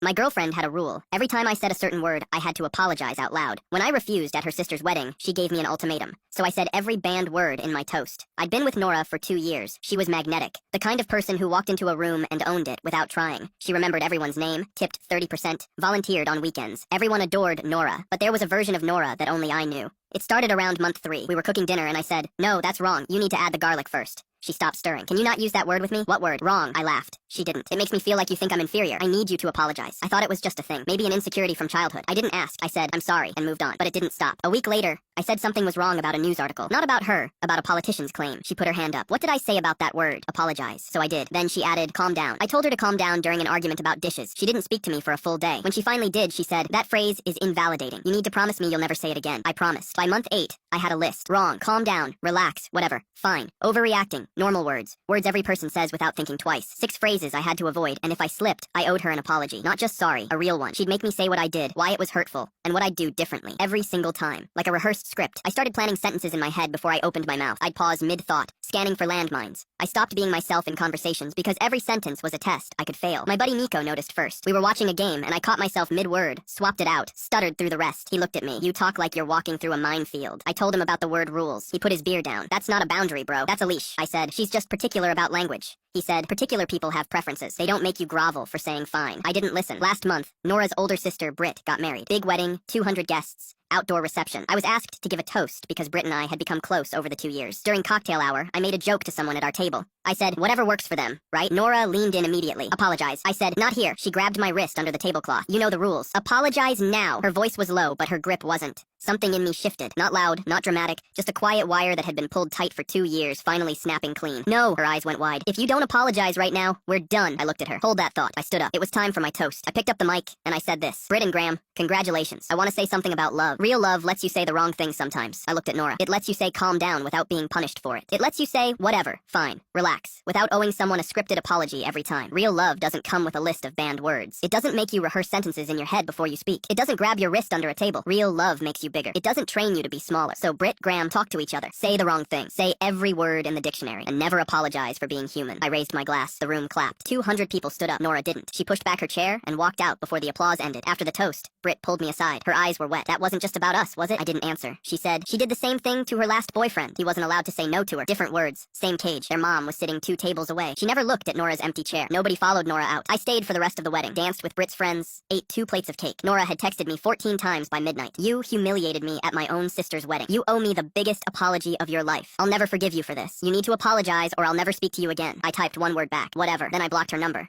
My girlfriend had a rule. Every time I said a certain word, I had to apologize out loud. When I refused at her sister's wedding, she gave me an ultimatum. So I said every banned word in my toast. I'd been with Nora for 2 years. She was magnetic. The kind of person who walked into a room and owned it without trying. She remembered everyone's name, tipped 30%, volunteered on weekends. Everyone adored Nora, but there was a version of Nora that only I knew. It started around month 3. We were cooking dinner and I said, "No, that's wrong. You need to add the garlic first." She stopped stirring. "Can you not use that word with me?" "What word?" "Wrong." I laughed. She didn't. "It makes me feel like you think I'm inferior. I need you to apologize." I thought it was just a thing. Maybe an insecurity from childhood. I didn't ask. I said, "I'm sorry," and moved on. But it didn't stop. A week later, I said something was wrong about a news article. Not about her, about a politician's claim. She put her hand up. "What did I say about that word?" "Apologize." So I did. Then she added, "Calm down." I told her to calm down during an argument about dishes. She didn't speak to me for a full day. When she finally did, she said, "That phrase is invalidating. You need to promise me you'll never say it again." I promised. By month 8, I had a list. Wrong. Calm down. Relax. Whatever. Fine. Overreacting. Normal words. Words every person says without thinking twice. 6 phrases I had to avoid, and if I slipped, I owed her an apology. Not just sorry, a real one. She'd make me say what I did, why it was hurtful, and what I'd do differently. Every single time. Like a rehearsed script. I started planning sentences in my head before I opened my mouth. I'd pause mid-thought, scanning for landmines. I stopped being myself in conversations because every sentence was a test I could fail. My buddy Nico noticed first. We were watching a game, and I caught myself mid-word, swapped it out, stuttered through the rest. He looked at me. "You talk like you're walking through a minefield." I told him about the word rules. He put his beer down. "That's not a boundary, bro. That's a leash." I said, "She's just particular about language." He said, "Particular people have preferences. They don't make you grovel for saying fine." I didn't listen. Last month, Nora's older sister, Britt, got married. Big wedding, 200 guests. Outdoor reception. I was asked to give a toast because Britt and I had become close over the 2 years. During cocktail hour, I made a joke to someone at our table. I said, "Whatever works for them, right?" Nora leaned in immediately. "Apologize." I said, "Not here." She grabbed my wrist under the tablecloth. "You know the rules. Apologize now." Her voice was low, but her grip wasn't. Something in me shifted. Not loud, not dramatic, just a quiet wire that had been pulled tight for 2 years, finally snapping clean. "No." Her eyes went wide. "If you don't apologize right now, we're done." I looked at her. "Hold that thought." I stood up. It was time for my toast. I picked up the mic, and I said this. "Britt and Graham, congratulations. I want to say something about love. Real love lets you say the wrong thing sometimes." I looked at Nora. "It lets you say calm down without being punished for it. It lets you say whatever, fine, relax, without owing someone a scripted apology every time. Real love doesn't come with a list of banned words. It doesn't make you rehearse sentences in your head before you speak. It doesn't grab your wrist under a table. Real love makes you bigger. It doesn't train you to be smaller. So Britt, Graham, talk to each other. Say the wrong thing. Say every word in the dictionary. And never apologize for being human." I raised my glass. The room clapped. 200 people stood up. Nora didn't. She pushed back her chair and walked out before the applause ended. After the toast, Britt pulled me aside. Her eyes were wet. "That wasn't just about us, was it?" I didn't answer. She said, "She did the same thing to her last boyfriend. He wasn't allowed to say no to her. Different words. Same cage. Their mom was sitting 2 tables away. She never looked at Nora's empty chair. Nobody followed Nora out. I stayed for the rest of the wedding. Danced with Britt's friends. Ate 2 plates of cake. Nora had texted me 14 times by midnight. "You humiliated me at my own sister's wedding. You owe me the biggest apology of your life. I'll never forgive you for this. You need to apologize or I'll never speak to you again." I typed one word back. "Whatever." Then I blocked her number.